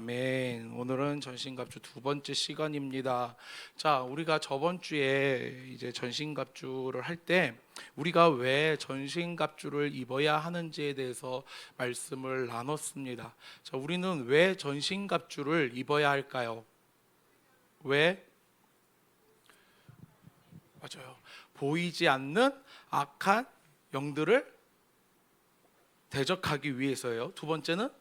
아멘. 오늘은 전신갑주 두 번째 시간입니다. 자, 우리가 저번 주에 이제 전신갑주를 할 때 우리가 왜 전신갑주를 입어야 하는지에 대해서 말씀을 나눴습니다. 자, 우리는 왜 전신갑주를 입어야 할까요? 왜? 맞아요. 보이지 않는 악한 영들을 대적하기 위해서예요. 두 번째는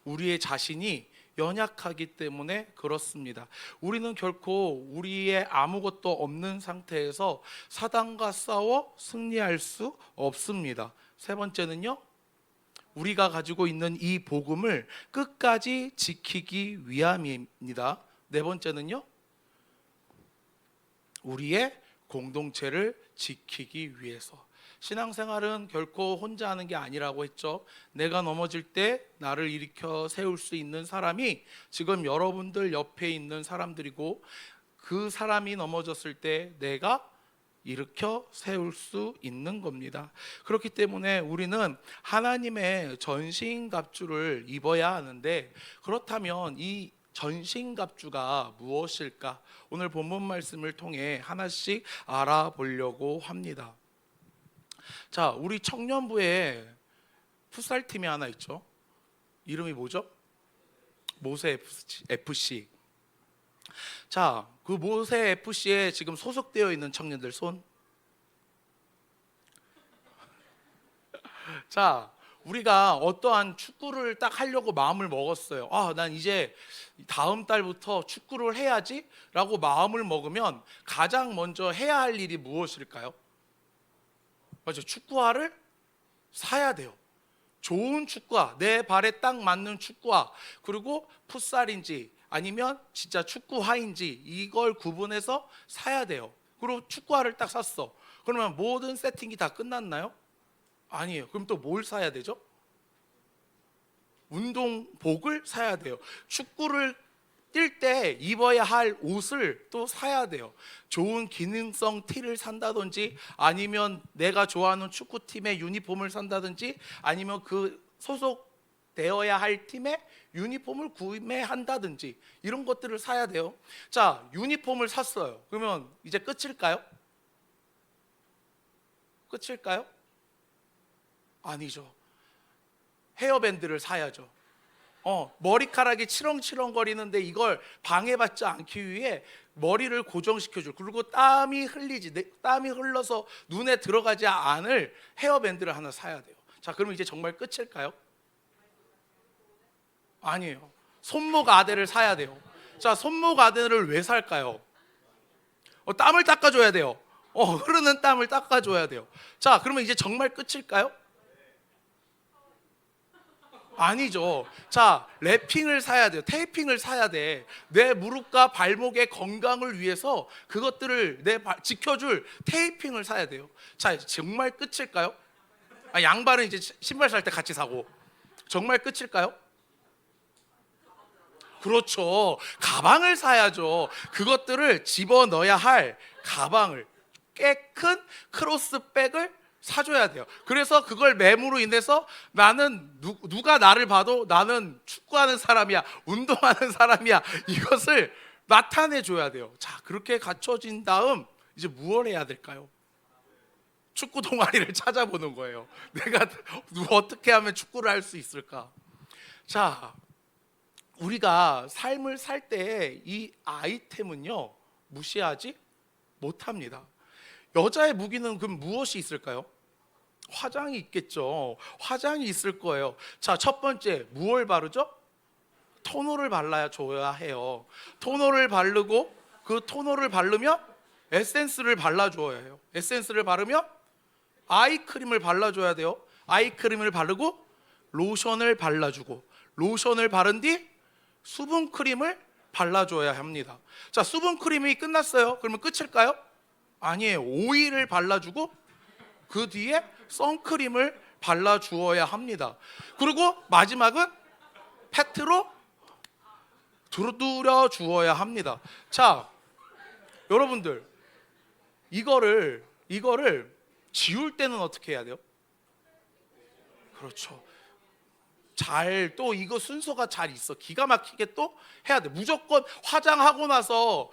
우리의 자신이 연약하기 때문에 그렇습니다. 우리는 결코 우리의 아무것도 없는 상태에서 사단과 싸워 승리할 수 없습니다. 세 번째는요, 우리가 가지고 있는 이 복음을 끝까지 지키기 위함입니다. 네 번째는요, 우리의 공동체를 지키기 위해서. 신앙생활은 결코 혼자 하는 게 아니라고 했죠. 내가 넘어질 때 나를 일으켜 세울 수 있는 사람이 지금 여러분들 옆에 있는 사람들이고, 그 사람이 넘어졌을 때 내가 일으켜 세울 수 있는 겁니다. 그렇기 때문에 우리는 하나님의 전신갑주를 입어야 하는데, 그렇다면 이 전신갑주가 무엇일까? 오늘 본문 말씀을 통해 하나씩 알아보려고 합니다. 자, 우리 청년부에 풋살팀이 하나 있죠. 이름이 뭐죠? 모세 FC. 자, 그 모세 FC에 지금 소속되어 있는 청년들 손. 자, 우리가 어떠한 축구를 딱 하려고 마음을 먹었어요. 난 이제 다음 달부터 축구를 해야지 라고 마음을 먹으면 가장 먼저 해야 할 일이 무엇일까요? 맞아요. 축구화를 사야 돼요. 좋은 축구화, 내 발에 딱 맞는 축구화, 그리고 풋살인지 아니면 진짜 축구화인지 이걸 구분해서 사야 돼요. 그리고 축구화를 딱 샀어. 그러면 모든 세팅이 다 끝났나요? 아니에요. 그럼 또 뭘 사야 되죠? 운동복을 사야 돼요. 축구를 뛸 때 입어야 할 옷을 또 사야 돼요. 좋은 기능성 티를 산다든지, 아니면 내가 좋아하는 축구팀의 유니폼을 산다든지, 아니면 그 소속되어야 할 팀의 유니폼을 구매한다든지, 이런 것들을 사야 돼요. 자, 유니폼을 샀어요. 그러면 이제 끝일까요? 끝일까요? 아니죠. 헤어밴드를 사야죠. 머리카락이 치렁치렁거리는데 이걸 방해받지 않기 위해 머리를 고정시켜줘. 그리고 땀이 흘러서 눈에 들어가지 않을 헤어밴드를 하나 사야 돼요. 자, 그러면 이제 정말 끝일까요? 아니에요. 손목 아대를 사야 돼요. 자, 손목 아대를 왜 살까요? 땀을 닦아줘야 돼요. 흐르는 땀을 닦아줘야 돼요. 자, 그러면 이제 정말 끝일까요? 아니죠. 자, 랩핑을 사야 돼요. 테이핑을 사야 돼. 내 무릎과 발목의 건강을 위해서 그것들을 지켜줄 테이핑을 사야 돼요. 자, 정말 끝일까요? 양발은 이제 신발 살 때 같이 사고. 정말 끝일까요? 그렇죠. 가방을 사야죠. 그것들을 집어넣어야 할 가방을, 꽤 큰 크로스백을 사줘야 돼요. 그래서 그걸 매무로 인해서 나는 누가 나를 봐도 나는 축구하는 사람이야, 운동하는 사람이야, 이것을 나타내 줘야 돼요. 자, 그렇게 갖춰진 다음 이제 무엇을 해야 될까요? 축구 동아리를 찾아보는 거예요. 내가 어떻게 하면 축구를 할 수 있을까? 자, 우리가 삶을 살 때 이 아이템은요, 무시하지 못합니다. 여자의 무기는 그럼 무엇이 있을까요? 화장이 있겠죠. 화장이 있을 거예요. 자, 첫 번째, 무엇을 바르죠? 토너를 발라줘야 해요. 토너를 바르고, 그 토너를 바르면 에센스를 발라줘야 해요. 에센스를 바르면 아이크림을 발라줘야 돼요. 아이크림을 바르고 로션을 발라주고, 로션을 바른 뒤 수분크림을 발라줘야 합니다. 자, 수분크림이 끝났어요. 그러면 끝일까요? 아니에요. 오일을 발라주고 그 뒤에 선크림을 발라주어야 합니다. 그리고 마지막은 팩트로 두드려 주어야 합니다. 자, 여러분들, 이거를 지울 때는 어떻게 해야 돼요? 그렇죠. 잘 또 이거 순서가 잘 있어. 기가 막히게 또 해야 돼. 무조건 화장하고 나서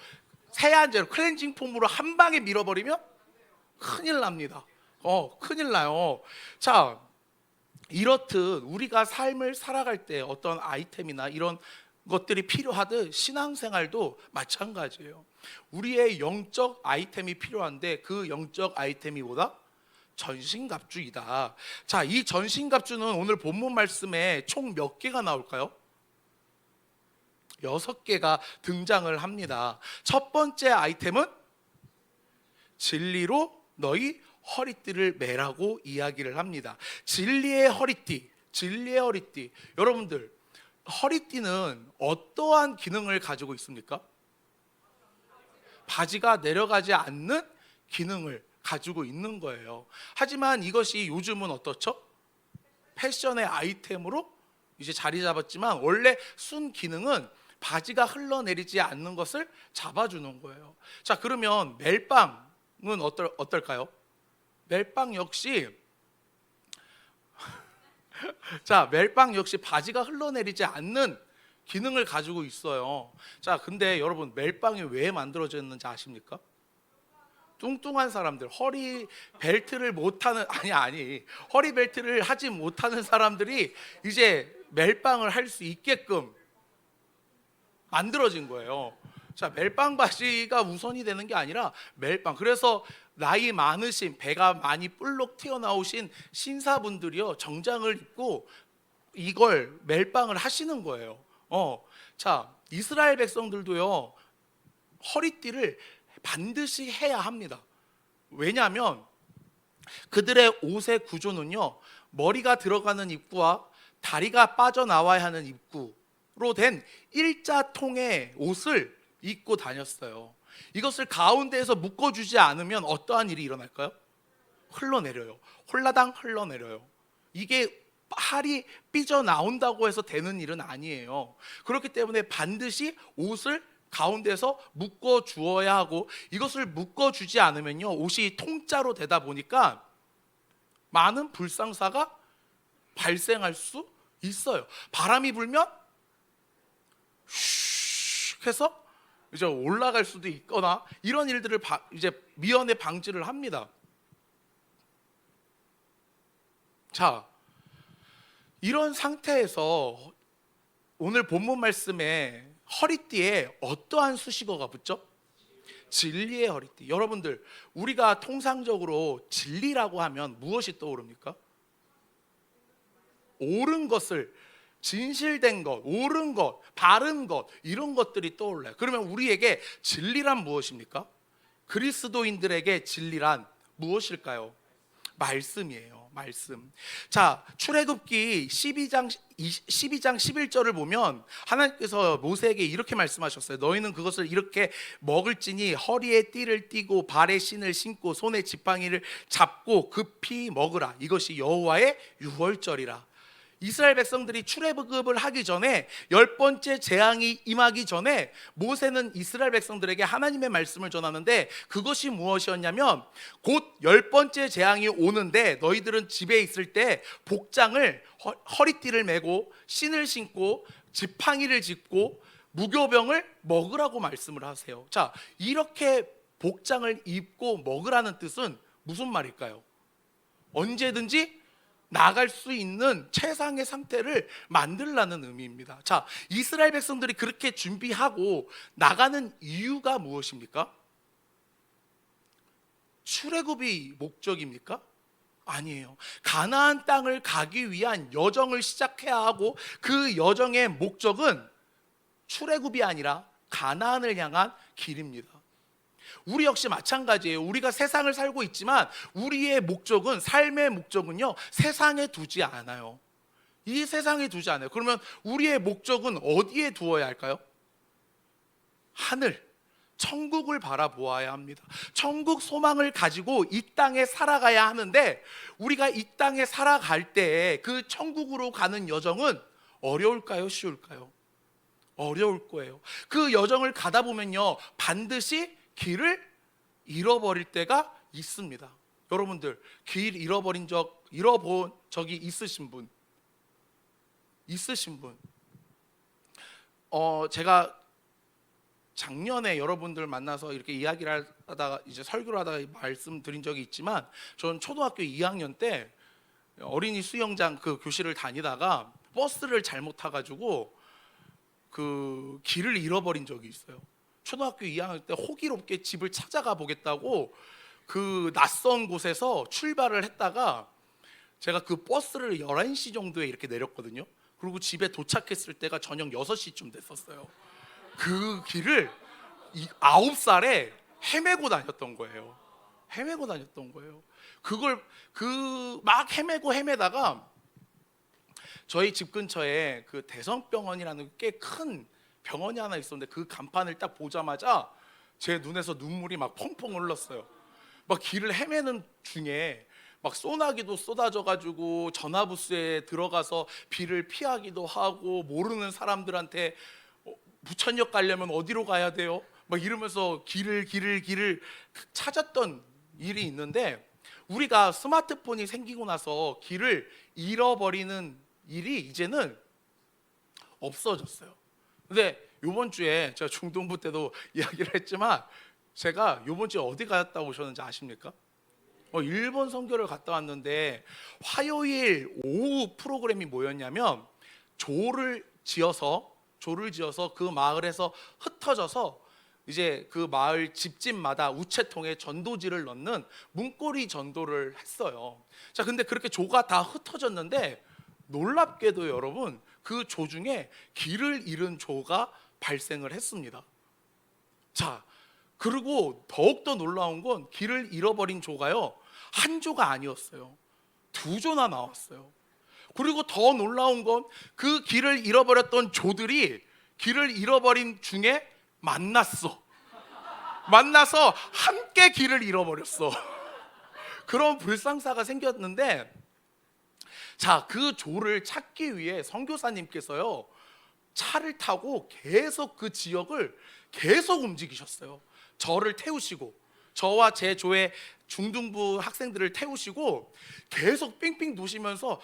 세안제로 클렌징 폼으로 한 방에 밀어버리면 큰일 납니다. 큰일 나요. 자, 이렇듯 우리가 삶을 살아갈 때 어떤 아이템이나 이런 것들이 필요하듯 신앙생활도 마찬가지예요. 우리의 영적 아이템이 필요한데 그 영적 아이템이 뭐다? 전신갑주이다. 자, 이 전신갑주는 오늘 본문 말씀에 총 몇 개가 나올까요? 6개가 등장을 합니다. 첫 번째 아이템은 진리로 너희 허리띠를 매라고 이야기를 합니다. 진리의 허리띠, 진리의 허리띠. 여러분들, 허리띠는 어떠한 기능을 가지고 있습니까? 바지가 내려가지 않는 기능을 가지고 있는 거예요. 하지만 이것이 요즘은 어떻죠? 패션의 아이템으로 이제 자리 잡았지만 원래 순 기능은 바지가 흘러내리지 않는 것을 잡아주는 거예요. 자, 그러면 멜빵은 어떨까요? 멜빵 역시 자, 멜빵 역시 바지가 흘러내리지 않는 기능을 가지고 있어요. 자, 근데 여러분, 멜빵이 왜 만들어졌는지 아십니까? 뚱뚱한 사람들, 허리 벨트를 못하는 허리 벨트를 하지 못하는 사람들이 이제 멜빵을 할 수 있게끔 만들어진 거예요. 자, 멜빵 바지가 우선이 되는 게 아니라 멜빵. 그래서 나이 많으신, 배가 많이 볼록 튀어나오신 신사분들이요, 정장을 입고 이걸 멜빵을 하시는 거예요. 자, 이스라엘 백성들도요, 허리띠를 반드시 해야 합니다. 왜냐하면 그들의 옷의 구조는요, 머리가 들어가는 입구와 다리가 빠져나와야 하는 입구로 된 일자통의 옷을 입고 다녔어요. 이것을 가운데에서 묶어주지 않으면 어떠한 일이 일어날까요? 흘러내려요. 홀라당 흘러내려요. 이게 팔이 삐져나온다고 해서 되는 일은 아니에요. 그렇기 때문에 반드시 옷을 가운데서 묶어 주어야 하고, 이것을 묶어 주지 않으면요, 옷이 통짜로 되다 보니까 많은 불상사가 발생할 수 있어요. 바람이 불면 슉 해서 이제 올라갈 수도 있거나 이런 일들을 이제 미연에 방지를 합니다. 자, 이런 상태에서 오늘 본문 말씀에 허리띠에 어떠한 수식어가 붙죠? 진리의 허리띠. 여러분들, 우리가 통상적으로 진리라고 하면 무엇이 떠오릅니까? 옳은 것을, 진실된 것, 옳은 것, 바른 것, 이런 것들이 떠올라요. 그러면 우리에게 진리란 무엇입니까? 그리스도인들에게 진리란 무엇일까요? 말씀이에요. 말씀. 자, 출애굽기 12장 11절을 보면 하나님께서 모세에게 이렇게 말씀하셨어요. 너희는 그것을 이렇게 먹을지니 허리에 띠를 띠고 발에 신을 신고 손에 지팡이를 잡고 급히 먹으라. 이것이 여호와의 유월절이라. 이스라엘 백성들이 출애굽을 하기 전에, 10번째 재앙이 임하기 전에 모세는 이스라엘 백성들에게 하나님의 말씀을 전하는데, 그것이 무엇이었냐면 곧 10번째 재앙이 오는데 너희들은 집에 있을 때 복장을, 허리띠를 메고 신을 신고 지팡이를 짚고 무교병을 먹으라고 말씀을 하세요. 자, 이렇게 복장을 입고 먹으라는 뜻은 무슨 말일까요? 언제든지 나갈 수 있는 최상의 상태를 만들라는 의미입니다. 자, 이스라엘 백성들이 그렇게 준비하고 나가는 이유가 무엇입니까? 출애굽이 목적입니까? 아니에요. 가나안 땅을 가기 위한 여정을 시작해야 하고, 그 여정의 목적은 출애굽이 아니라 가나안을 향한 길입니다. 우리 역시 마찬가지예요. 우리가 세상을 살고 있지만 우리의 목적은, 삶의 목적은요, 세상에 두지 않아요. 이 세상에 두지 않아요. 그러면 우리의 목적은 어디에 두어야 할까요? 하늘, 천국을 바라보아야 합니다. 천국 소망을 가지고 이 땅에 살아가야 하는데, 우리가 이 땅에 살아갈 때 그 천국으로 가는 여정은 어려울까요? 쉬울까요? 어려울 거예요. 그 여정을 가다 보면요, 반드시 길을 잃어버릴 때가 있습니다. 여러분들, 길 잃어본 적이 있으신 분? 있으신 분, 제가 작년에 여러분들 만나서 이렇게 이야기를 하다가 이제 설교를 하다가 말씀드린 적이 있지만, 저는 초등학교 2학년 때 어린이 수영장 그 교실을 다니다가 버스를 잘못 타가지고 그 길을 잃어버린 적이 있어요. 초등학교 2학년 때 호기롭게 집을 찾아가 보겠다고 그 낯선 곳에서 출발을 했다가 제가 그 버스를 11시 정도에 이렇게 내렸거든요. 그리고 집에 도착했을 때가 저녁 6시쯤 됐었어요. 그 길을 9살에 헤매고 다녔던 거예요. 헤매고 다녔던 거예요. 그걸 막 헤매다가 저희 집 근처에 그 대성병원이라는 꽤 큰 병원이 하나 있었는데, 그 간판을 딱 보자마자 제 눈에서 눈물이 막 펑펑 흘렀어요. 막 길을 헤매는 중에 막 소나기도 쏟아져가지고 전화부스에 들어가서 비를 피하기도 하고, 모르는 사람들한테 부천역 가려면 어디로 가야 돼요? 막 이러면서 길을 찾았던 일이 있는데, 우리가 스마트폰이 생기고 나서 길을 잃어버리는 일이 이제는 없어졌어요. 근데 요번 주에 제가 중동부 때도 이야기를 했지만, 제가 요번 주에 어디 갔다 오셨는지 아십니까? 일본 선교를 갔다 왔는데, 화요일 오후 프로그램이 뭐였냐면 조를 지어서 그 마을에서 흩어져서 이제 그 마을 집집마다 우체통에 전도지를 넣는 문고리 전도를 했어요. 자, 근데 그렇게 조가 다 흩어졌는데, 놀랍게도 여러분, 그 조 중에 길을 잃은 조가 발생을 했습니다. 자, 그리고 더욱더 놀라운 건 길을 잃어버린 조가요, 한 조가 아니었어요. 2조나 나왔어요. 그리고 더 놀라운 건 그 길을 잃어버렸던 조들이 길을 잃어버린 중에 만나서 함께 길을 잃어버렸어. 그런 불상사가 생겼는데, 자, 그 조를 찾기 위해 선교사님께서요, 차를 타고 계속 그 지역을 계속 움직이셨어요. 저를 태우시고, 저와 제 조의 중등부 학생들을 태우시고 계속 삥삥 도시면서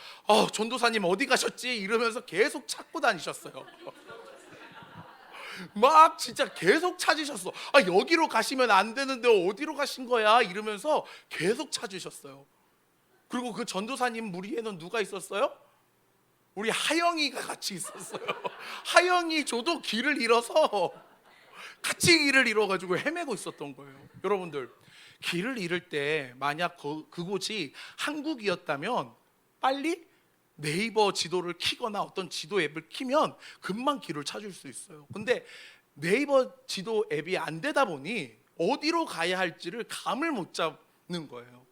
전도사님 어디 가셨지? 이러면서 계속 찾고 다니셨어요. 막 진짜 계속 찾으셨어. 여기로 가시면 안 되는데 어디로 가신 거야? 이러면서 계속 찾으셨어요. 그리고 그 전도사님 무리에는 누가 있었어요? 우리 하영이가 같이 있었어요. 하영이 조도 길을 잃어서 같이 길을 잃어가지고 헤매고 있었던 거예요. 여러분들, 길을 잃을 때 만약 그곳이 한국이었다면 빨리 네이버 지도를 키거나 어떤 지도 앱을 키면 금방 길을 찾을 수 있어요. 근데 네이버 지도 앱이 안 되다 보니 어디로 가야 할지를 감을 못 잡는 거예요.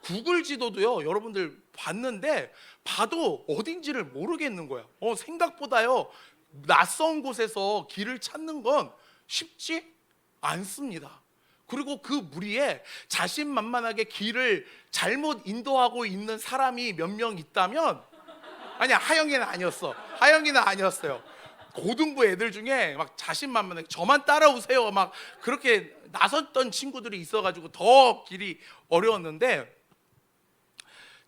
구글 지도도요, 여러분들 봤는데 봐도 어딘지를 모르겠는 거야. 생각보다요, 낯선 곳에서 길을 찾는 건 쉽지 않습니다. 그리고 그 무리에 자신만만하게 길을 잘못 인도하고 있는 사람이 몇 명 있다면, 아니야, 하영이는 아니었어요. 고등부 애들 중에 막 자신만만하게 저만 따라오세요 막 그렇게 나섰던 친구들이 있어가지고 더 길이 어려웠는데,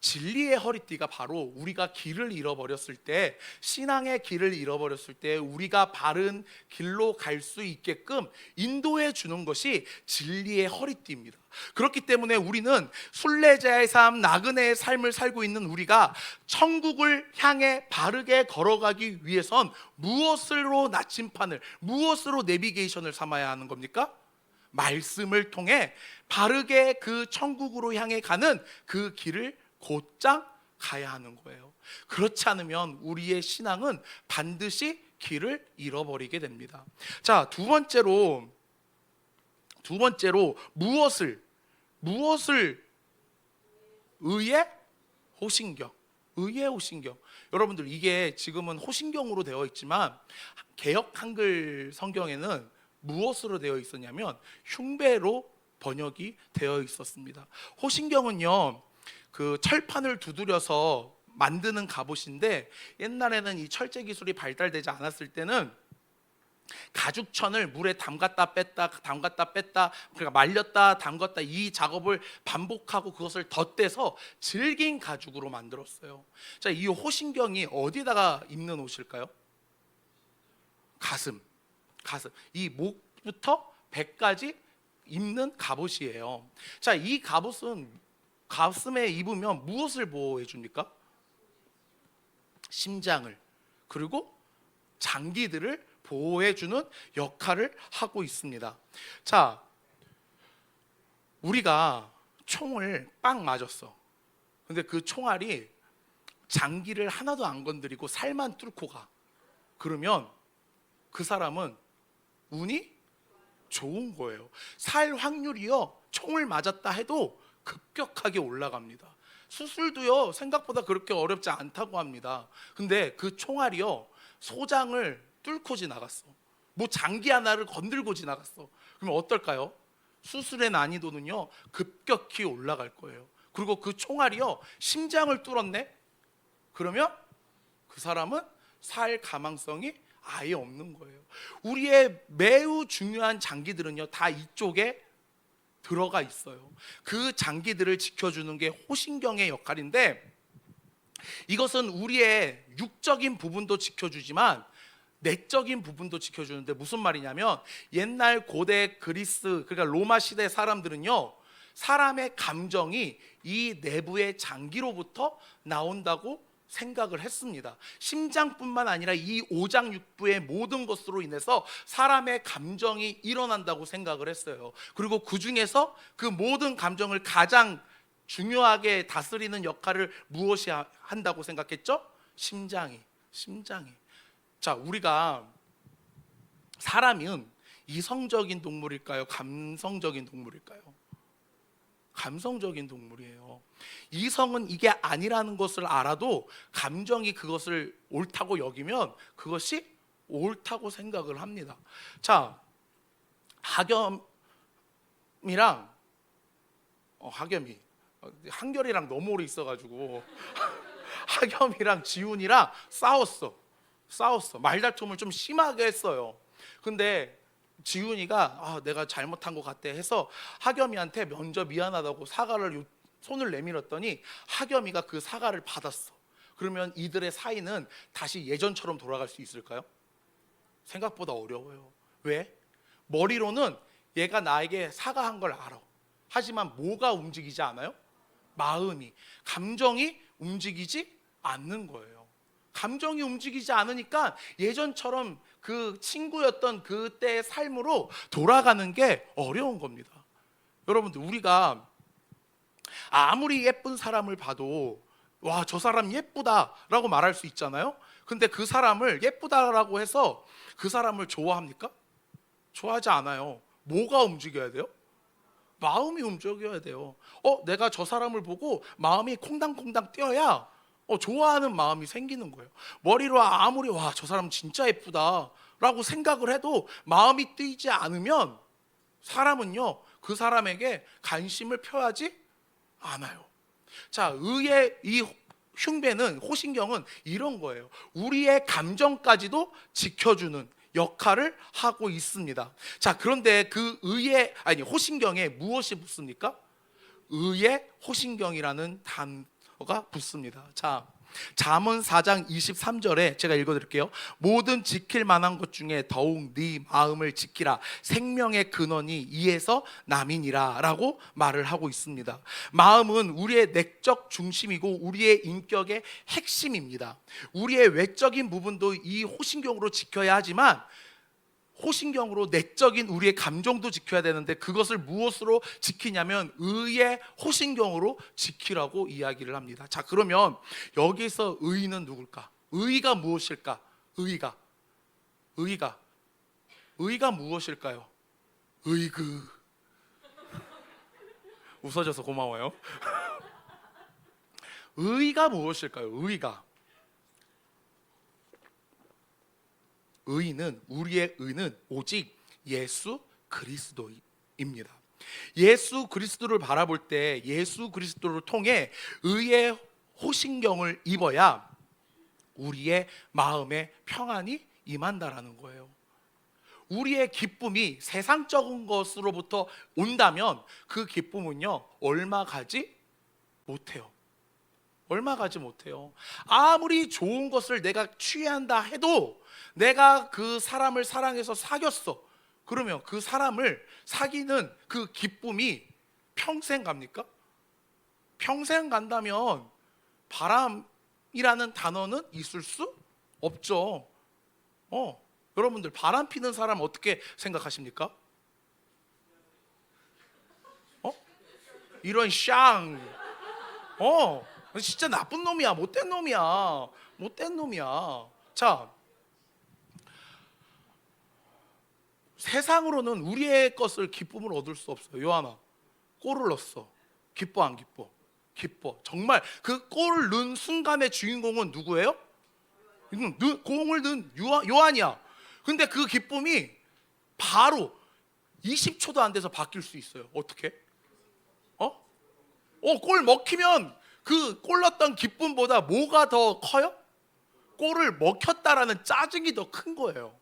진리의 허리띠가 바로 우리가 길을 잃어버렸을 때, 신앙의 길을 잃어버렸을 때 우리가 바른 길로 갈 수 있게끔 인도해 주는 것이 진리의 허리띠입니다. 그렇기 때문에 우리는 순례자의 삶, 나그네의 삶을 살고 있는 우리가 천국을 향해 바르게 걸어가기 위해선 무엇으로 나침판을, 무엇으로 내비게이션을 삼아야 하는 겁니까? 말씀을 통해 바르게 그 천국으로 향해 가는 그 길을 곧장 가야 하는 거예요. 그렇지 않으면 우리의 신앙은 반드시 길을 잃어버리게 됩니다. 자, 두 번째로 무엇을 의의 호신경. 여러분들, 이게 지금은 호신경으로 되어 있지만 개역 한글 성경에는 무엇으로 되어 있었냐면 흉배로 번역이 되어 있었습니다. 호신경은요, 그 철판을 두드려서 만드는 갑옷인데, 옛날에는 이 철제 기술이 발달되지 않았을 때는 가죽천을 물에 담갔다 뺐다 담갔다 뺐다, 그러니까 말렸다 담갔다, 이 작업을 반복하고 그것을 덧대서 질긴 가죽으로 만들었어요. 자, 이 호신경이 어디다가 입는 옷일까요? 가슴. 이 목부터 배까지 입는 갑옷이에요. 자, 이 갑옷은 가슴에 입으면 무엇을 보호해 줍니까? 심장을, 그리고 장기들을 보호해 주는 역할을 하고 있습니다. 자, 우리가 총을 빵 맞았어. 근데 그 총알이 장기를 하나도 안 건드리고 살만 뚫고 가. 그러면 그 사람은 운이 좋은 거예요. 살 확률이요, 총을 맞았다 해도 급격하게 올라갑니다. 수술도요, 생각보다 그렇게 어렵지 않다고 합니다. 근데 그 총알이요, 소장을 뚫고 지나갔어. 뭐 장기 하나를 건들고 지나갔어. 그러면 어떨까요? 수술의 난이도는요, 급격히 올라갈 거예요. 그리고 그 총알이요, 심장을 뚫었네? 그러면 그 사람은 살 가망성이 아예 없는 거예요. 우리의 매우 중요한 장기들은요, 다 이쪽에 들어가 있어요. 그 장기들을 지켜주는 게 호신경의 역할인데, 이것은 우리의 육적인 부분도 지켜주지만 내적인 부분도 지켜주는데, 무슨 말이냐면 옛날 고대 그리스, 그러니까 로마 시대 사람들은요, 사람의 감정이 이 내부의 장기로부터 나온다고 생각을 했습니다. 심장뿐만 아니라 이 오장육부의 모든 것으로 인해서 사람의 감정이 일어난다고 생각을 했어요. 그리고 그 중에서 그 모든 감정을 가장 중요하게 다스리는 역할을 무엇이 한다고 생각했죠? 심장이. 자, 우리가 사람은 이성적인 동물일까요? 감성적인 동물일까요? 감성적인 동물이에요. 이성은 이게 아니라는 것을 알아도 감정이 그것을 옳다고 여기면 그것이 옳다고 생각을 합니다. 자, 하겸이 한결이랑 너무 오래 있어가지고 하겸이랑 지훈이랑 싸웠어. 말다툼을 좀 심하게 했어요. 근데 지훈이가 내가 잘못한 것 같아 해서 하겸이한테 먼저 미안하다고 사과를 손을 내밀었더니 하겸이가 그 사과를 받았어. 그러면 이들의 사이는 다시 예전처럼 돌아갈 수 있을까요? 생각보다 어려워요. 왜? 머리로는 얘가 나에게 사과한 걸 알아. 하지만 뭐가 움직이지 않아요? 마음이, 감정이 움직이지 않는 거예요. 감정이 움직이지 않으니까 예전처럼 그 친구였던 그때의 삶으로 돌아가는 게 어려운 겁니다. 여러분들, 우리가 아무리 예쁜 사람을 봐도 와, 저 사람 예쁘다라고 말할 수 있잖아요. 근데 그 사람을 예쁘다라고 해서 그 사람을 좋아합니까? 좋아하지 않아요. 뭐가 움직여야 돼요? 마음이 움직여야 돼요. 내가 저 사람을 보고 마음이 콩당콩당 뛰어야 좋아하는 마음이 생기는 거예요. 머리로 아무리 와, 저 사람 진짜 예쁘다 라고 생각을 해도 마음이 뛰지 않으면 사람은요, 그 사람에게 관심을 표하지 않아요. 자, 의의 이 흉배는, 호신경은 이런 거예요. 우리의 감정까지도 지켜주는 역할을 하고 있습니다. 자, 그런데 그 호신경에 무엇이 붙습니까? 의의 호신경이라는 단어가 붙습니다. 자, 잠언 4장 23절에 제가 읽어드릴게요. 모든 지킬 만한 것 중에 더욱 네 마음을 지키라. 생명의 근원이 이에서 남이니라 라고 말을 하고 있습니다. 마음은 우리의 내적 중심이고 우리의 인격의 핵심입니다. 우리의 외적인 부분도 이 호신경으로 지켜야 하지만 호신경으로 내적인 우리의 감정도 지켜야 되는데, 그것을 무엇으로 지키냐면 의의 호신경으로 지키라고 이야기를 합니다. 자, 그러면 여기서 의는 누굴까? 의가 무엇일까? 의가 무엇일까요? 웃어줘서 고마워요. 의가 무엇일까요? 우리의 의는 오직 예수 그리스도입니다. 예수 그리스도를 바라볼 때 예수 그리스도를 통해 의의 호신경을 입어야 우리의 마음에 평안이 임한다라는 거예요. 우리의 기쁨이 세상적인 것으로부터 온다면 그 기쁨은요 얼마 가지 못해요. 얼마 가지 못해요. 아무리 좋은 것을 내가 취한다 해도 내가 그 사람을 사랑해서 사귀었어. 그러면 그 사람을 사귀는 그 기쁨이 평생 갑니까? 평생 간다면 바람이라는 단어는 있을 수 없죠. 여러분들 바람 피는 사람 어떻게 생각하십니까? 이런 샹. 진짜 나쁜 놈이야. 못된 놈이야. 못된 놈이야. 자, 세상으로는 우리의 것을 기쁨을 얻을 수 없어요. 요한아, 골을 넣었어. 기뻐 안 기뻐? 기뻐. 정말 그 골을 넣은 순간의 주인공은 누구예요? 공을 넣은 요한이야. 근데 그 기쁨이 바로 20초도 안 돼서 바뀔 수 있어요. 어떻게? 골 먹히면 그 골 넣었던 기쁨보다 뭐가 더 커요? 골을 먹혔다라는 짜증이 더 큰 거예요.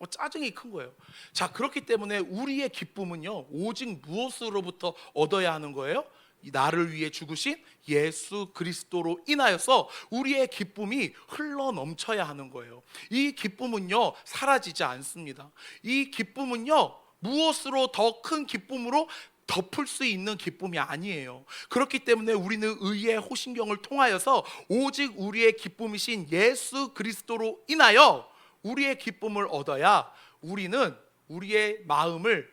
짜증이 큰 거예요. 자, 그렇기 때문에 우리의 기쁨은요 오직 무엇으로부터 얻어야 하는 거예요? 나를 위해 죽으신 예수 그리스도로 인하여서 우리의 기쁨이 흘러 넘쳐야 하는 거예요. 이 기쁨은요 사라지지 않습니다. 이 기쁨은요 무엇으로 더 큰 기쁨으로 덮을 수 있는 기쁨이 아니에요. 그렇기 때문에 우리는 의의 호신경을 통하여서 오직 우리의 기쁨이신 예수 그리스도로 인하여 우리의 기쁨을 얻어야 우리는 우리의 마음을,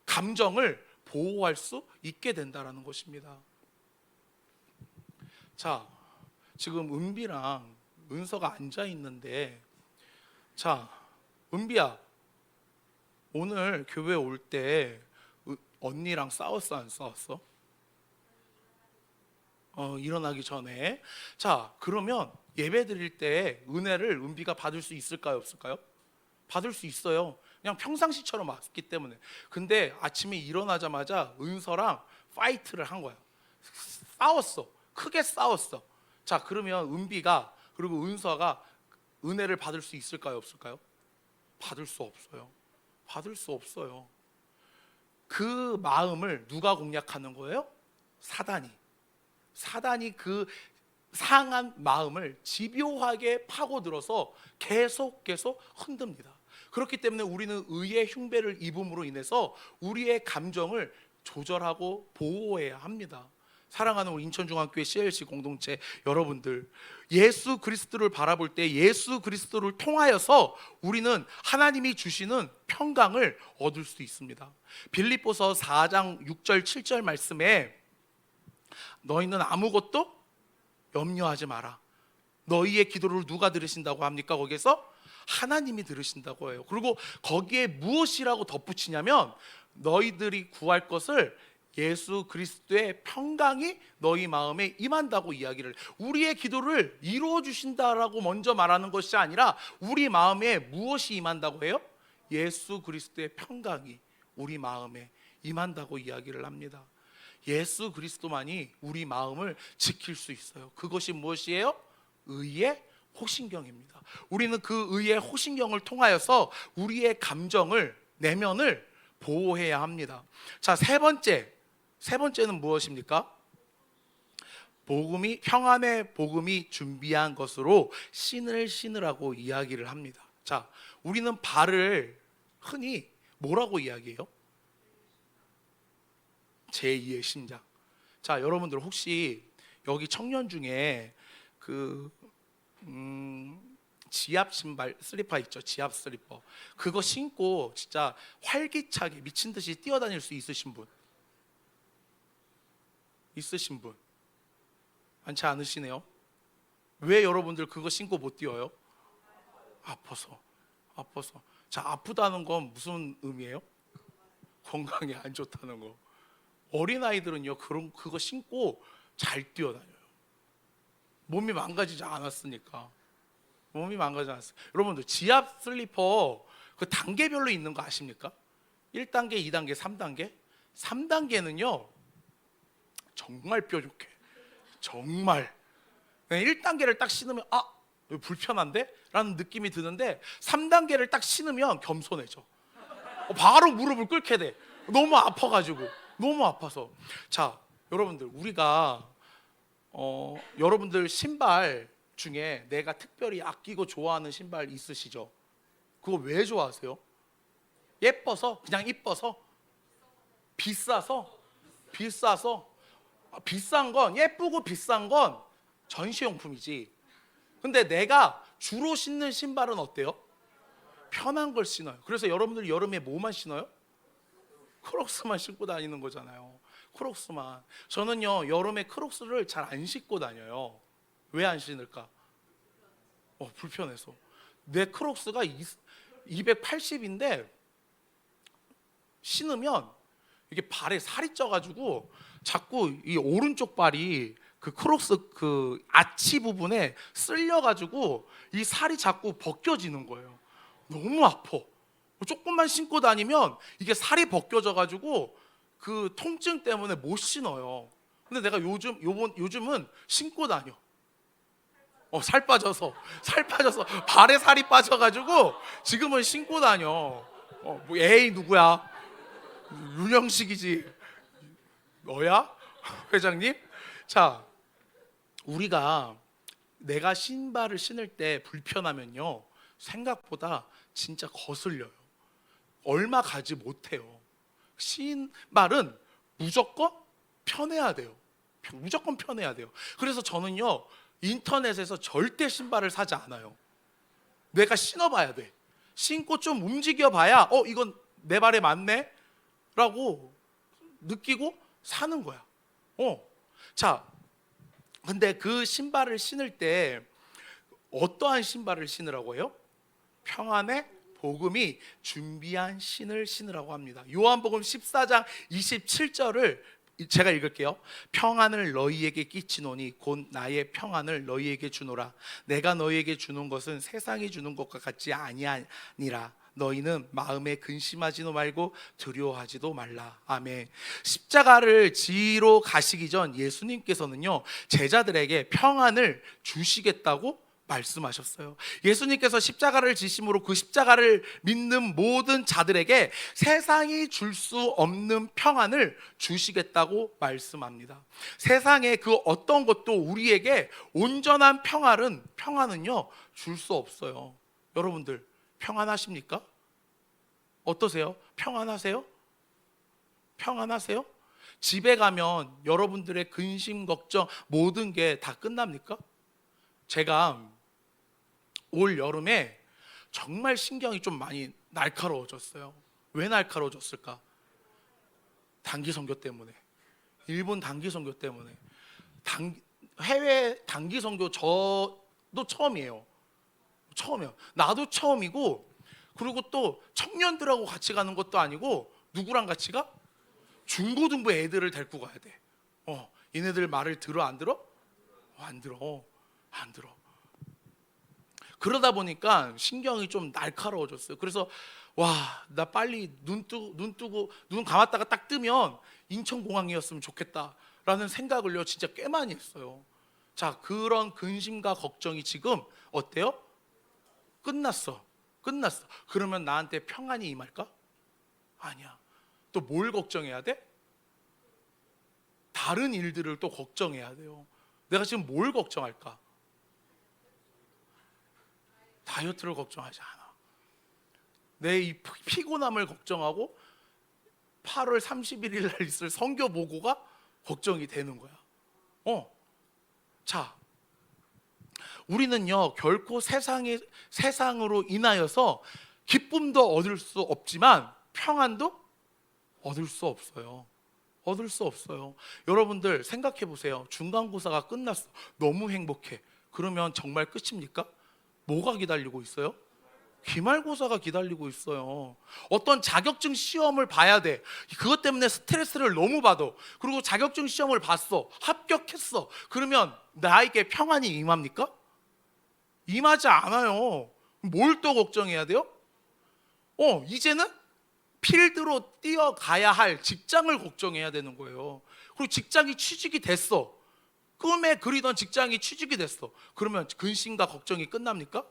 감정을 보호할 수 있게 된다라는 것입니다. 자, 지금 은비랑 은서가 앉아 있는데, 자, 은비야, 오늘 교회 올 때 언니랑 싸웠어 안 싸웠어? 일어나기 전에. 자, 그러면 예배 드릴 때 은혜를 은비가 받을 수 있을까요, 없을까요? 받을 수 있어요. 그냥 평상시처럼 왔기 때문에. 근데 아침에 일어나자마자 은서랑 파이트를 한 거야. 싸웠어. 크게 싸웠어. 자, 그러면 은비가 그리고 은서가 은혜를 받을 수 있을까요, 없을까요? 받을 수 없어요. 받을 수 없어요. 그 마음을 누가 공략하는 거예요? 사단이 그 상한 마음을 집요하게 파고들어서 계속 흔듭니다. 그렇기 때문에 우리는 의의 흉배를 입음으로 인해서 우리의 감정을 조절하고 보호해야 합니다. 사랑하는 우리 인천중앙교회 CLC 공동체 여러분들, 예수 그리스도를 바라볼 때 예수 그리스도를 통하여서 우리는 하나님이 주시는 평강을 얻을 수 있습니다. 빌립보서 4장 6절 7절 말씀에 너희는 아무것도 염려하지 마라. 너희의 기도를 누가 들으신다고 합니까? 거기에서 하나님이 들으신다고 해요. 그리고 거기에 무엇이라고 덧붙이냐면 너희들이 구할 것을 예수 그리스도의 평강이 너희 마음에 임한다고 이야기를, 우리의 기도를 이루어 주신다라고 먼저 말하는 것이 아니라 우리 마음에 무엇이 임한다고 해요? 예수 그리스도의 평강이 우리 마음에 임한다고 이야기를 합니다. 예수 그리스도만이 우리 마음을 지킬 수 있어요. 그것이 무엇이에요? 의의 호신경입니다. 우리는 그 의의 호신경을 통하여서 우리의 감정을, 내면을 보호해야 합니다. 자, 세 번째는 무엇입니까? 평안의 복음이 준비한 것으로 신을 신으라고 이야기를 합니다. 자, 우리는 발을 흔히 뭐라고 이야기해요? 제2의 심장. 자, 여러분들 혹시 여기 청년 중에 지압 신발 슬리퍼 있죠? 지압 슬리퍼. 그거 신고 진짜 활기차게 미친 듯이 뛰어다닐 수 있으신 분? 있으신 분? 많지 않으시네요. 왜 여러분들 그거 신고 못 뛰어요? 아파서. 자, 아프다는 건 무슨 의미예요? 건강에 안 좋다는 거. 어린아이들은요 그거 신고 잘 뛰어다녀요. 몸이 망가지지 않았으니까. 여러분들 지압 슬리퍼 그 단계별로 있는 거 아십니까? 1단계, 2단계, 3단계. 3단계는요 정말 뾰족해. 정말 1단계를 딱 신으면 불편한데? 라는 느낌이 드는데 3단계를 딱 신으면 겸손해져. 바로 무릎을 꿇게 돼. 너무 아파가지고, 너무 아파서. 자, 여러분들, 우리가 여러분들 신발 중에 내가 특별히 아끼고 좋아하는 신발 있으시죠? 그거 왜 좋아하세요? 예뻐서? 그냥 이뻐서? 비싸서? 비싼 건, 예쁘고 비싼 건 전시용품이지. 근데 내가 주로 신는 신발은 어때요? 편한 걸 신어요. 그래서 여러분들 여름에 뭐만 신어요? 크록스만 신고 다니는 거잖아요. 크록스만. 저는요, 여름에 크록스를 잘 안 신고 다녀요. 왜 안 신을까? 불편해서. 내 크록스가 280인데 신으면 이게 발에 살이 쪄가지고 자꾸 이 오른쪽 발이 그 크록스 그 아치 부분에 쓸려가지고 이 살이 자꾸 벗겨지는 거예요. 너무 아파. 조금만 신고 다니면 이게 살이 벗겨져가지고 그 통증 때문에 못 신어요. 근데 내가 요즘은 신고 다녀. 살 빠져서 발에 살이 빠져가지고 지금은 신고 다녀. 뭐 에이 누구야? 윤영식이지. 너야? 회장님? 자, 우리가 내가 신발을 신을 때 불편하면요, 생각보다 진짜 거슬려요. 얼마 가지 못해요. 신발은 무조건 편해야 돼요. 무조건 편해야 돼요. 그래서 저는요, 인터넷에서 절대 신발을 사지 않아요. 내가 신어봐야 돼. 신고 좀 움직여봐야 이건 내 발에 맞네? 라고 느끼고 사는 거야. 자, 근데 그 신발을 신을 때 어떠한 신발을 신으라고 해요? 평안의 복음이 준비한 신을 신으라고 합니다. 요한복음 14장 27절을 제가 읽을게요. 평안을 너희에게 끼치노니 곧 나의 평안을 너희에게 주노라. 내가 너희에게 주는 것은 세상이 주는 것과 같지 아니하니라. 너희는 마음에 근심하지도 말고 두려워하지도 말라. 아멘. 십자가를 지러 가시기 전 예수님께서는요, 제자들에게 평안을 주시겠다고 말씀하셨어요. 예수님께서 십자가를 지심으로 그 십자가를 믿는 모든 자들에게 세상이 줄 수 없는 평안을 주시겠다고 말씀합니다. 세상의 그 어떤 것도 우리에게 온전한 평안은요 줄 수 없어요. 여러분들 평안하십니까? 어떠세요? 평안하세요? 평안하세요? 집에 가면 여러분들의 근심, 걱정 모든 게 다 끝납니까? 제가 올 여름에 정말 신경이 좀 많이 날카로워졌어요. 왜 날카로워졌을까? 단기 선교 때문에. 일본 단기 선교 때문에. 해외 단기 선교 저도 처음이에요. 나도 처음이고, 그리고 또 청년들하고 같이 가는 것도 아니고 누구랑 같이 가? 중고등부 애들을 데리고 가야 돼. 얘네들 말을 들어 안 들어? 안 들어. 그러다 보니까 신경이 좀 날카로워졌어요. 그래서 나 빨리 눈 감았다가 딱 뜨면 인천공항이었으면 좋겠다라는 생각을요 진짜 꽤 많이 했어요. 자, 그런 근심과 걱정이 지금 어때요? 끝났어. 그러면 나한테 평안이 임할까? 아니야. 또 뭘 걱정해야 돼? 다른 일들을 또 걱정해야 돼요. 내가 지금 뭘 걱정할까? 다이어트를 걱정하지 않아. 내 이 피곤함을 걱정하고 8월 31일 날 있을 선교 보고가 걱정이 되는 거야. 자, 우리는요 결코 세상으로 인하여서 기쁨도 얻을 수 없지만 평안도 얻을 수 없어요. 여러분들 생각해 보세요. 중간고사가 끝났어. 너무 행복해. 그러면 정말 끝입니까? 뭐가 기다리고 있어요? 기말고사가 기다리고 있어요. 어떤 자격증 시험을 봐야 돼. 그것 때문에 스트레스를 너무 받아. 그리고 자격증 시험을 봤어. 합격했어. 그러면 나에게 평안이 임합니까? 임하지 않아요. 뭘 또 걱정해야 돼요? 이제는 필드로 뛰어가야 할 직장을 걱정해야 되는 거예요. 그리고 직장이 취직이 됐어. 꿈에 그리던 직장이 취직이 됐어. 그러면 근심과 걱정이 끝납니까?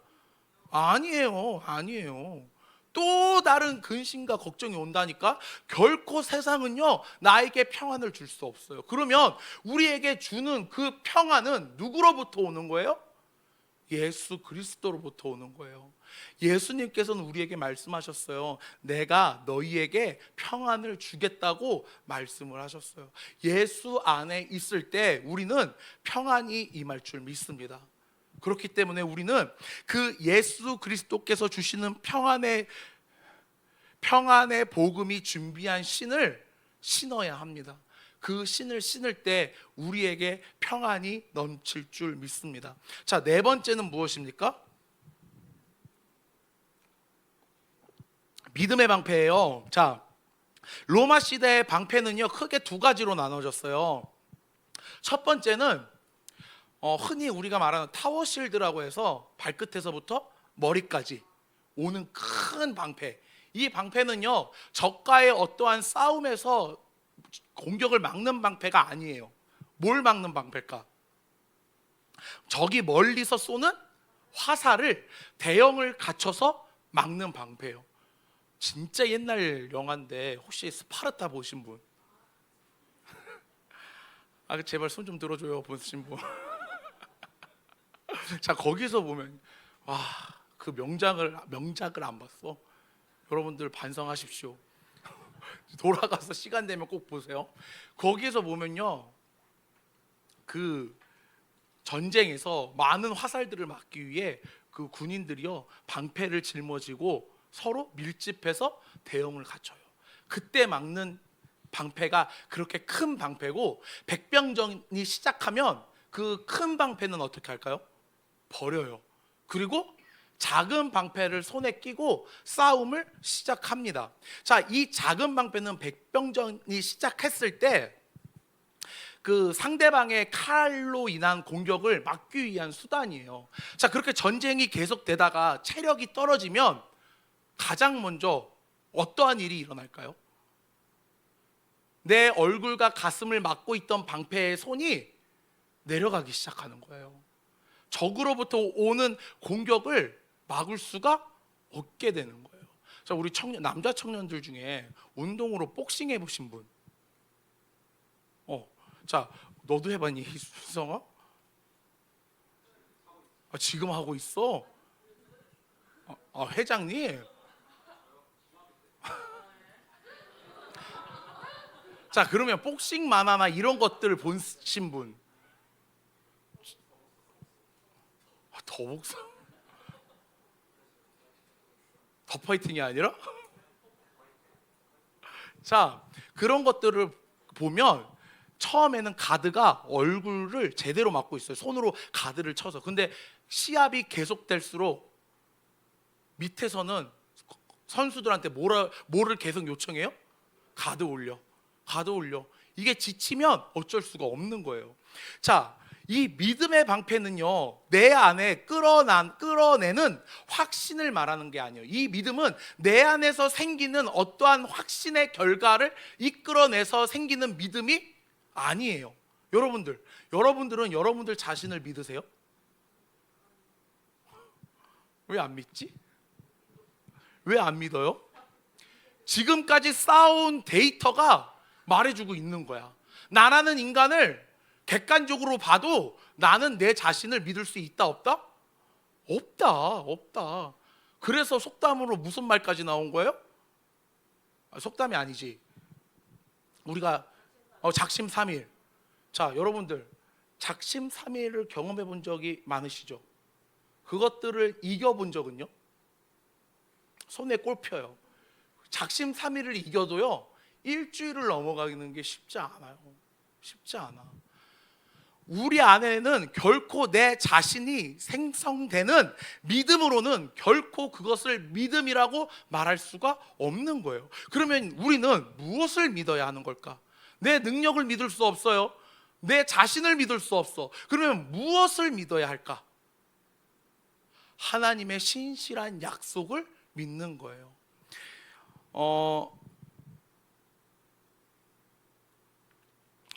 아니에요. 아니에요. 또 다른 근심과 걱정이 온다니까. 결코 세상은요 나에게 평안을 줄 수 없어요. 그러면 우리에게 주는 그 평안은 누구로부터 오는 거예요? 예수 그리스도로부터 오는 거예요. 예수님께서는 우리에게 말씀하셨어요. 내가 너희에게 평안을 주겠다고 말씀을 하셨어요. 예수 안에 있을 때 우리는 평안이 임할 줄 믿습니다. 그렇기 때문에 우리는 그 예수 그리스도께서 주시는 평안의 복음이 준비한 신을 신어야 합니다. 그 신을 신을 때 우리에게 평안이 넘칠 줄 믿습니다. 자, 네 번째는 무엇입니까? 믿음의 방패예요. 자, 로마 시대의 방패는요 크게 두 가지로 나눠졌어요. 첫 번째는 흔히 우리가 말하는 타워 실드라고 해서 발끝에서부터 머리까지 오는 큰 방패. 이 방패는요 적과의 어떠한 싸움에서 공격을 막는 방패가 아니에요. 뭘 막는 방패일까? 적이 멀리서 쏘는 화살을 대형을 갖춰서 막는 방패예요. 진짜 옛날 영화인데 혹시 스파르타 보신 분? 제발 손 좀 들어줘요, 보신 분. 자, 거기서 보면 그 명작을 안 봤어. 여러분들 반성하십시오. 돌아가서 시간 되면 꼭 보세요. 거기에서 보면요 그 전쟁에서 많은 화살들을 막기 위해 그 군인들이요 방패를 짊어지고 서로 밀집해서 대형을 갖춰요. 그때 막는 방패가 그렇게 큰 방패고, 백병전이 시작하면 그 큰 방패는 어떻게 할까요? 버려요. 그리고 작은 방패를 손에 끼고 싸움을 시작합니다. 자, 이 작은 방패는 백병전이 시작했을 때 그 상대방의 칼로 인한 공격을 막기 위한 수단이에요. 자, 그렇게 전쟁이 계속되다가 체력이 떨어지면 가장 먼저 어떠한 일이 일어날까요? 내 얼굴과 가슴을 막고 있던 방패의 손이 내려가기 시작하는 거예요. 적으로부터 오는 공격을 막을 수가 없게 되는 거예요. 자, 우리 남자 청년들 중에 운동으로 복싱 해보신 분? 자, 너도 해봤니, 희수성아? 지금 하고 있어? 회장님. 자, 그러면 복싱 만화나 이런 것들을 보신 분? 더 파이팅이 아니라? 자, 그런 것들을 보면 처음에는 가드가 얼굴을 제대로 막고 있어요. 손으로 가드를 쳐서. 근데 시합이 계속될수록 밑에서는 선수들한테 뭐를 계속 요청해요? 가드 올려. 이게 지치면 어쩔 수가 없는 거예요. 자, 이 믿음의 방패는요 내 안에 끌어내는 확신을 말하는 게 아니에요. 이 믿음은 내 안에서 생기는 어떠한 확신의 결과를 이끌어내서 생기는 믿음이 아니에요. 여러분들은 여러분들 자신을 믿으세요? 왜 안 믿지? 왜 안 믿어요? 지금까지 쌓아온 데이터가 말해주고 있는 거야. 나라는 인간을 객관적으로 봐도 나는 내 자신을 믿을 수 있다 없다? 없다. 그래서 속담으로 무슨 말까지 나온 거예요? 속담이 아니지. 우리가 작심삼일. 자, 여러분들 작심삼일을 경험해 본 적이 많으시죠? 그것들을 이겨본 적은요? 손에 꼽혀요. 작심삼일을 이겨도요 일주일을 넘어가는 게 쉽지 않아. 우리 안에는 결코 내 자신이 생성되는 믿음으로는 결코 그것을 믿음이라고 말할 수가 없는 거예요. 그러면 우리는 무엇을 믿어야 하는 걸까? 내 능력을 믿을 수 없어요. 내 자신을 믿을 수 없어. 그러면 무엇을 믿어야 할까? 하나님의 신실한 약속을 믿는 거예요.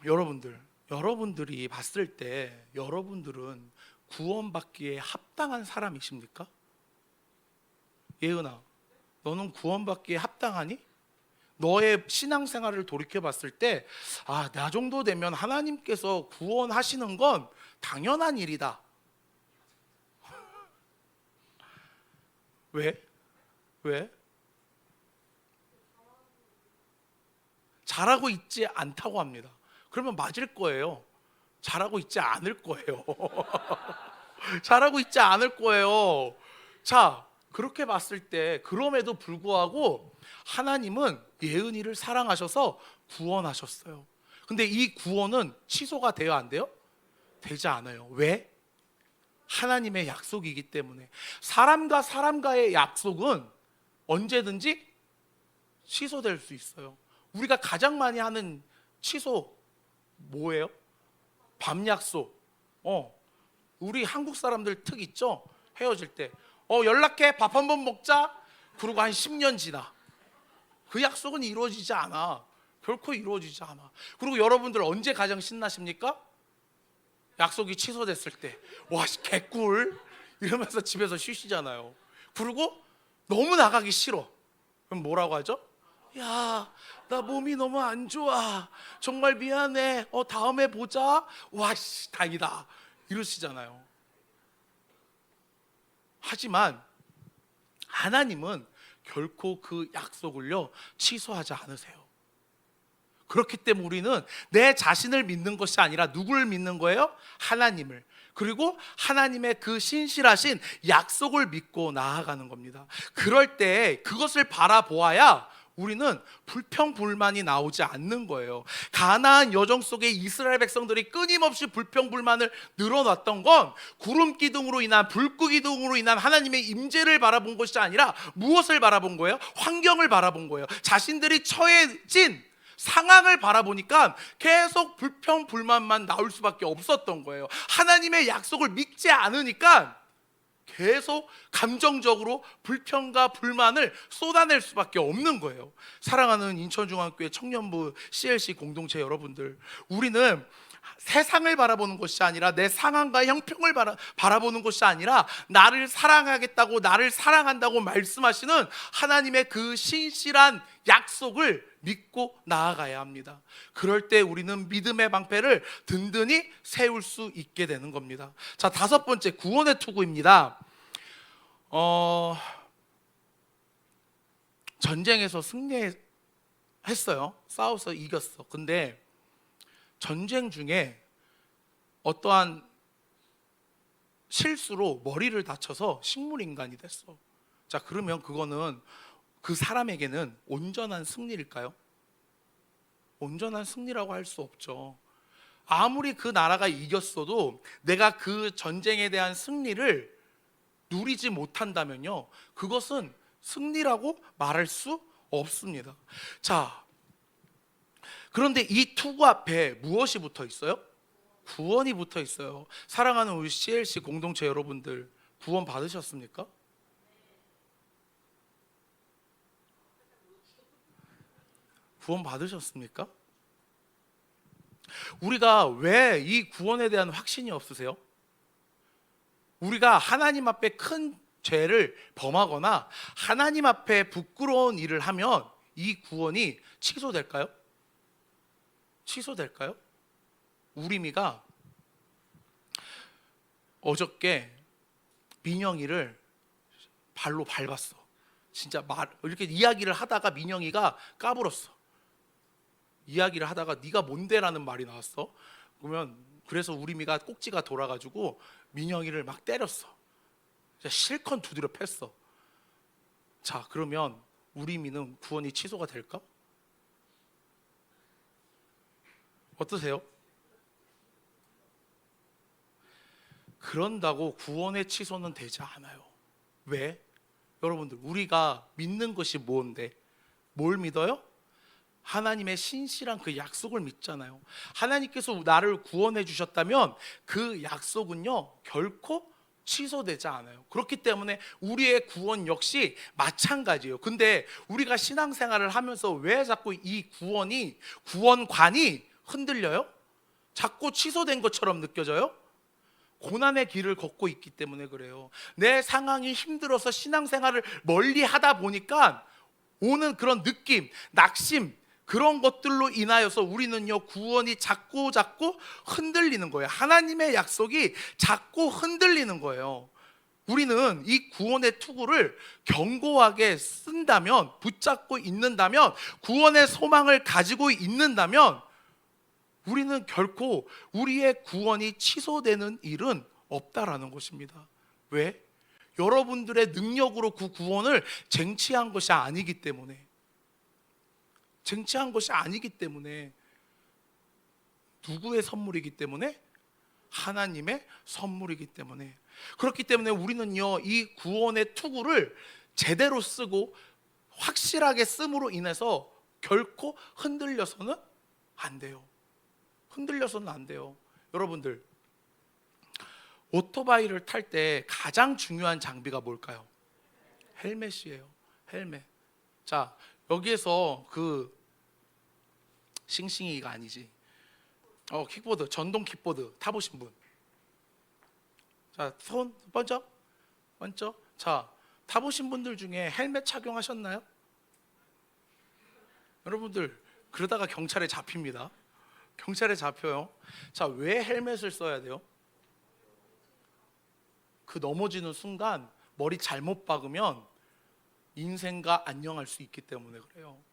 여러분들 여러분들이 봤을 때 여러분들은 구원받기에 합당한 사람이십니까? 예은아, 너는 구원받기에 합당하니? 너의 신앙생활을 돌이켜 봤을 때, 아, 나 정도 되면 하나님께서 구원하시는 건 당연한 일이다. 왜? 왜? 잘하고 있지 않다고 합니다. 그러면 맞을 거예요. 잘하고 있지 않을 거예요. 잘하고 있지 않을 거예요. 자, 그렇게 봤을 때 그럼에도 불구하고 하나님은 예은이를 사랑하셔서 구원하셨어요. 근데 이 구원은 취소가 돼요, 안 돼요? 되지 않아요. 왜? 하나님의 약속이기 때문에. 사람과 사람과의 약속은 언제든지 취소될 수 있어요. 우리가 가장 많이 하는 취소 뭐예요? 밤 약속. 우리 한국 사람들 특 있죠? 헤어질 때 연락해, 밥 한번 먹자. 그러고 한 10년 지나 그 약속은 이루어지지 않아. 결코 이루어지지 않아. 그리고 여러분들 언제 가장 신나십니까? 약속이 취소됐을 때. 와, 개꿀 이러면서 집에서 쉬시잖아요. 그리고 너무 나가기 싫어. 그럼 뭐라고 하죠? 야, 나 몸이 너무 안 좋아. 정말 미안해. 다음에 보자. 와, 씨, 다행이다. 이러시잖아요. 하지만 하나님은 결코 그 약속을요 취소하지 않으세요. 그렇기 때문에 우리는 내 자신을 믿는 것이 아니라 누구를 믿는 거예요? 하나님을. 그리고 하나님의 그 신실하신 약속을 믿고 나아가는 겁니다. 그럴 때 그것을 바라보아야 우리는 불평불만이 나오지 않는 거예요. 가나안 여정 속에 이스라엘 백성들이 끊임없이 불평불만을 늘어놨던 건 구름 기둥으로 인한, 불꽃 기둥으로 인한 하나님의 임재를 바라본 것이 아니라 무엇을 바라본 거예요? 환경을 바라본 거예요. 자신들이 처해진 상황을 바라보니까 계속 불평불만만 나올 수밖에 없었던 거예요. 하나님의 약속을 믿지 않으니까 계속 감정적으로 불평과 불만을 쏟아낼 수밖에 없는 거예요. 사랑하는 인천중앙교회 청년부 CLC 공동체 여러분들, 우리는 세상을 바라보는 것이 아니라 내 상황과 형편을 바라보는 것이 아니라 나를 사랑하겠다고, 나를 사랑한다고 말씀하시는 하나님의 그 신실한 약속을 믿고 나아가야 합니다. 그럴 때 우리는 믿음의 방패를 든든히 세울 수 있게 되는 겁니다. 자, 5번째, 구원의 투구입니다. 전쟁에서 승리했어요. 싸워서 이겼어. 근데 전쟁 중에 어떠한 실수로 머리를 다쳐서 식물인간이 됐어. 자, 그러면 그거는 그 사람에게는 온전한 승리일까요? 온전한 승리라고 할 수 없죠. 아무리 그 나라가 이겼어도 내가 그 전쟁에 대한 승리를 누리지 못한다면요, 그것은 승리라고 말할 수 없습니다. 자, 그런데 이 투구 앞에 무엇이 붙어 있어요? 구원이 붙어 있어요. 사랑하는 우리 CLC 공동체 여러분들, 구원 받으셨습니까? 구원 받으셨습니까? 우리가 왜 이 구원에 대한 확신이 없으세요? 우리가 하나님 앞에 큰 죄를 범하거나 하나님 앞에 부끄러운 일을 하면 이 구원이 취소될까요? 취소될까요? 우리미가 어저께 민영이를 발로 밟았어. 진짜 이렇게 이야기를 하다가 민영이가 까불었어. 이야기를 하다가 네가 뭔데라는 말이 나왔어. 그래서 우리미가 꼭지가 돌아가지고 민영이를 막 때렸어. 실컷 두드려 팼어. 자, 그러면 우리미는 구원이 취소가 될까? 어떠세요? 그런다고 구원의 취소는 되지 않아요. 왜? 여러분들, 우리가 믿는 것이 뭔데? 뭘 믿어요? 하나님의 신실한 그 약속을 믿잖아요. 하나님께서 나를 구원해 주셨다면 그 약속은요 결코 취소되지 않아요. 그렇기 때문에 우리의 구원 역시 마찬가지예요. 근데 우리가 신앙생활을 하면서 왜 자꾸 이 구원관이 흔들려요? 자꾸 취소된 것처럼 느껴져요? 고난의 길을 걷고 있기 때문에 그래요. 내 상황이 힘들어서 신앙생활을 멀리 하다 보니까 오는 그런 느낌, 낙심, 그런 것들로 인하여서 우리는요, 구원이 자꾸 흔들리는 거예요. 하나님의 약속이 자꾸 흔들리는 거예요. 우리는 이 구원의 투구를 견고하게 쓴다면, 붙잡고 있는다면, 구원의 소망을 가지고 있는다면 우리는 결코 우리의 구원이 취소되는 일은 없다라는 것입니다. 왜? 여러분들의 능력으로 그 구원을 쟁취한 것이 아니기 때문에, 쟁취한 것이 아니기 때문에, 누구의 선물이기 때문에? 하나님의 선물이기 때문에. 그렇기 때문에 우리는요, 이 구원의 투구를 제대로 쓰고 확실하게 씀으로 인해서 결코 흔들려서는 안 돼요. 흔들려서는 안 돼요. 여러분들, 오토바이를 탈 때 가장 중요한 장비가 뭘까요? 헬멧이에요. 헬멧. 자, 여기에서 그 싱싱이가 아니지, 킥보드, 전동 킥보드 타보신 분? 자, 손 번쩍. 자, 타보신 분들 중에 헬멧 착용하셨나요? 여러분들, 그러다가 경찰에 잡힙니다. 경찰에 잡혀요. 자, 왜 헬멧을 써야 돼요? 그 넘어지는 순간 머리 잘못 박으면 인생과 안녕할 수 있기 때문에 그래요.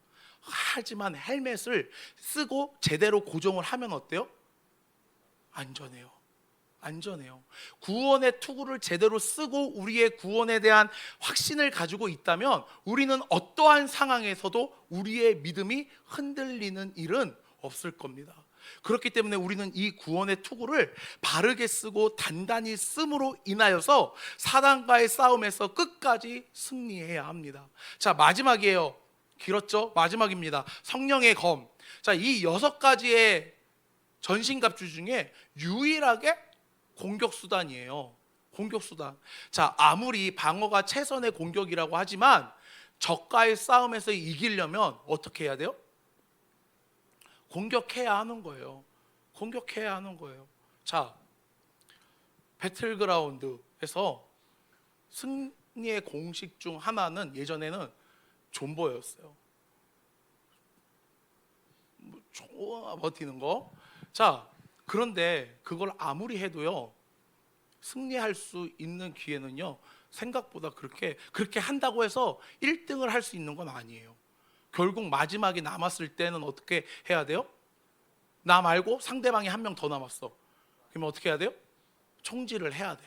하지만 헬멧을 쓰고 제대로 고정을 하면 어때요? 안전해요. 안전해요. 구원의 투구를 제대로 쓰고 우리의 구원에 대한 확신을 가지고 있다면 우리는 어떠한 상황에서도 우리의 믿음이 흔들리는 일은 없을 겁니다. 그렇기 때문에 우리는 이 구원의 투구를 바르게 쓰고 단단히 씀으로 인하여서 사단과의 싸움에서 끝까지 승리해야 합니다. 자, 마지막이에요. 길었죠? 마지막입니다. 성령의 검. 자, 이 6가지의 전신갑주 중에 유일하게 공격수단이에요. 공격수단. 자, 아무리 방어가 최선의 공격이라고 하지만 적과의 싸움에서 이기려면 어떻게 해야 돼요? 공격해야 하는 거예요. 공격해야 하는 거예요. 자, 배틀그라운드에서 승리의 공식 중 하나는 예전에는 존버였어요. 버티는 거. 자, 그런데 그걸 아무리 해도요, 승리할 수 있는 기회는요, 생각보다 그렇게 한다고 해서 1등을 할 수 있는 건 아니에요. 결국 마지막에 남았을 때는 어떻게 해야 돼요? 나 말고 상대방이 한 명 더 남았어. 그러면 어떻게 해야 돼요? 총질을 해야 돼.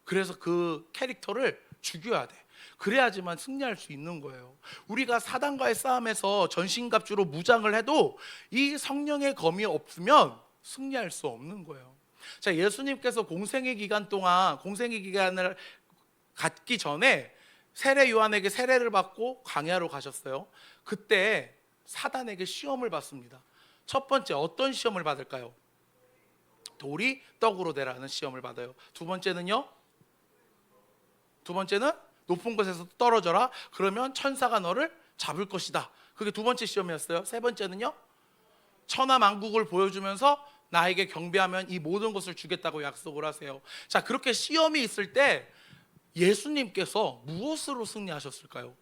그래서 그 캐릭터를 죽여야 돼. 그래야지만 승리할 수 있는 거예요. 우리가 사단과의 싸움에서 전신갑주로 무장을 해도 이 성령의 검이 없으면 승리할 수 없는 거예요. 자, 예수님께서 공생의 기간을 갖기 전에 세례 요한에게 세례를 받고 광야로 가셨어요. 그때 사단에게 시험을 받습니다. 첫 번째, 어떤 시험을 받을까요? 돌이 떡으로 되라는 시험을 받아요. 두 번째는요? 두 번째는 높은 곳에서 떨어져라. 그러면 천사가 너를 잡을 것이다. 그게 두 번째 시험이었어요. 세 번째는요? 천하만국을 보여주면서 나에게 경배하면 이 모든 것을 주겠다고 약속을 하세요. 자, 그렇게 시험이 있을 때 예수님께서 무엇으로 승리하셨을까요?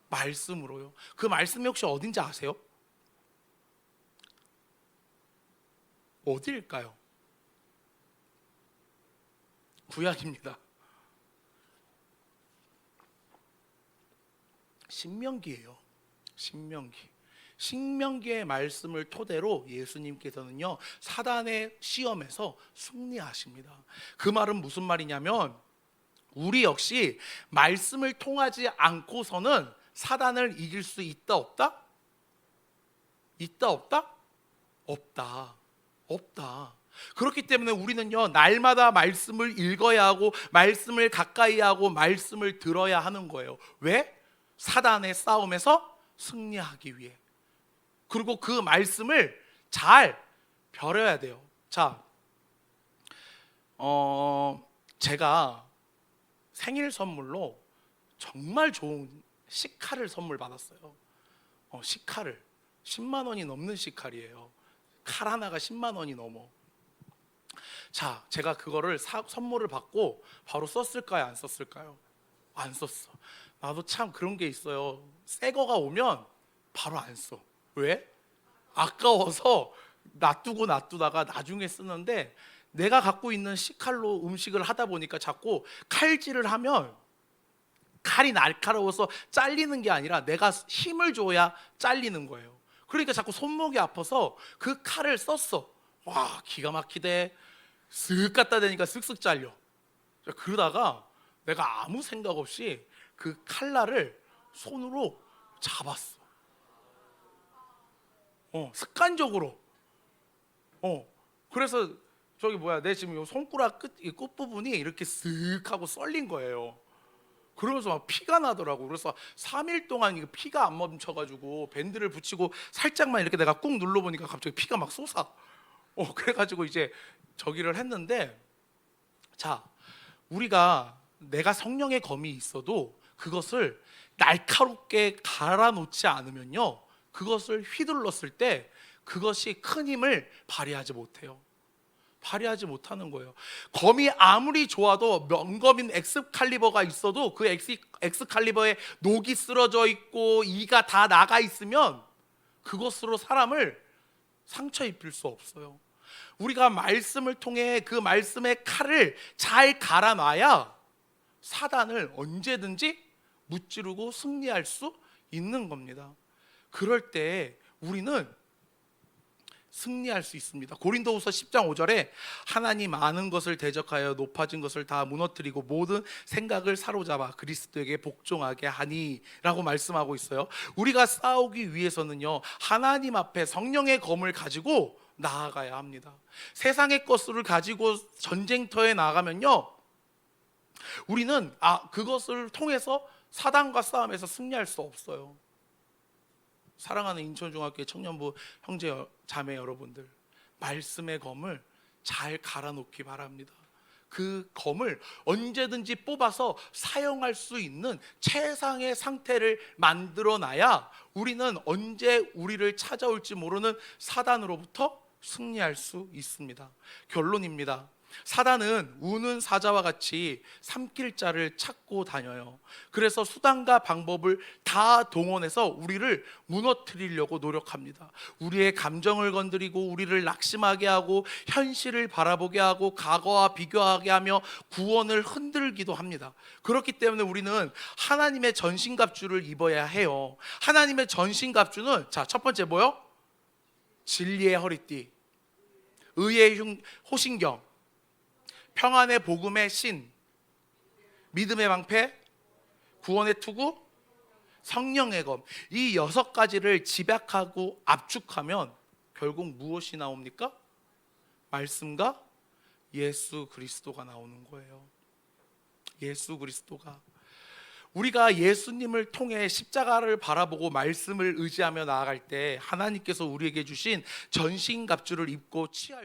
말씀으로요. 그 말씀이 혹시 어딘지 아세요? 어디일까요? 구약입니다. 신명기예요. 신명기의 말씀을 토대로 예수님께서는요, 사단의 시험에서 승리하십니다. 그 말은 무슨 말이냐면 우리 역시 말씀을 통하지 않고서는 사단을 이길 수 있다 없다? 있다 없다? 없다. 그렇기 때문에 우리는요, 날마다 말씀을 읽어야 하고 말씀을 가까이 하고 말씀을 들어야 하는 거예요. 왜? 사단의 싸움에서 승리하기 위해. 그리고 그 말씀을 잘 벼려야 돼요. 자, 제가 생일 선물로 정말 좋은 시칼을 선물 받았어요. 시칼을 10만 원이 넘는 시칼이에요. 칼 하나가 10만 원이 넘어. 자, 제가 그거를 선물을 받고 바로 썼을까요? 안 썼을까요? 안 썼어. 나도 참 그런 게 있어요. 새 거가 오면 바로 안 써. 왜? 아까워서 놔두다가 나중에 쓰는데, 내가 갖고 있는 식칼로 음식을 하다 보니까 자꾸 칼질을 하면 칼이 날카로워서 잘리는 게 아니라 내가 힘을 줘야 잘리는 거예요. 그러니까 자꾸 손목이 아파서 그 칼을 썼어. 와, 기가 막히대. 쓱 갖다 대니까 쓱쓱 잘려. 그러다가 내가 아무 생각 없이 그 칼날을 손으로 잡았어. 습관적으로. 그래서 저기 뭐야, 내 지금 요 손가락 끝 부분이 이렇게 쓱 하고 썰린 거예요. 그러면서 막 피가 나더라고. 그래서 3일 동안 이거 피가 안 멈춰가지고 밴드를 붙이고 살짝만 이렇게 내가 꾹 눌러보니까 갑자기 피가 막 솟아. 그래가지고 이제 저기를 했는데, 자, 우리가 내가 성령의 검이 있어도 그것을 날카롭게 갈아놓지 않으면요, 그것을 휘둘렀을 때 그것이 큰 힘을 발휘하지 못해요. 발휘하지 못하는 거예요. 검이 아무리 좋아도 명검인 엑스칼리버가 있어도 그 엑스칼리버에 녹이 쓰러져 있고 이가 다 나가 있으면 그것으로 사람을 상처 입힐 수 없어요. 우리가 말씀을 통해 그 말씀의 칼을 잘 갈아놔야 사단을 언제든지 무찌르고 승리할 수 있는 겁니다. 그럴 때 우리는 승리할 수 있습니다. 고린도후서 10장 5절에 하나님 아는 것을 대적하여 높아진 것을 다 무너뜨리고 모든 생각을 사로잡아 그리스도에게 복종하게 하니 라고 말씀하고 있어요. 우리가 싸우기 위해서는요, 하나님 앞에 성령의 검을 가지고 나아가야 합니다. 세상의 것을 가지고 전쟁터에 나가면요, 우리는 그것을 통해서 사단과 싸움에서 승리할 수 없어요. 사랑하는 인천중학교의 청년부 형제 자매 여러분들, 말씀의 검을 잘 갈아놓기 바랍니다. 그 검을 언제든지 뽑아서 사용할 수 있는 최상의 상태를 만들어놔야 우리는 언제 우리를 찾아올지 모르는 사단으로부터 승리할 수 있습니다. 결론입니다. 사단은 우는 사자와 같이 삼킬 자를 찾고 다녀요. 그래서 수단과 방법을 다 동원해서 우리를 무너뜨리려고 노력합니다. 우리의 감정을 건드리고 우리를 낙심하게 하고 현실을 바라보게 하고 과거와 비교하게 하며 구원을 흔들기도 합니다. 그렇기 때문에 우리는 하나님의 전신갑주를 입어야 해요. 하나님의 전신갑주는, 자, 첫 번째 뭐요? 진리의 허리띠, 의의 호신경, 평안의 복음의 신, 믿음의 방패, 구원의 투구, 성령의 검. 이 6가지를 집약하고 압축하면 결국 무엇이 나옵니까? 말씀과 예수 그리스도가 나오는 거예요. 예수 그리스도가. 우리가 예수님을 통해 십자가를 바라보고 말씀을 의지하며 나아갈 때 하나님께서 우리에게 주신 전신갑주를 입고 취할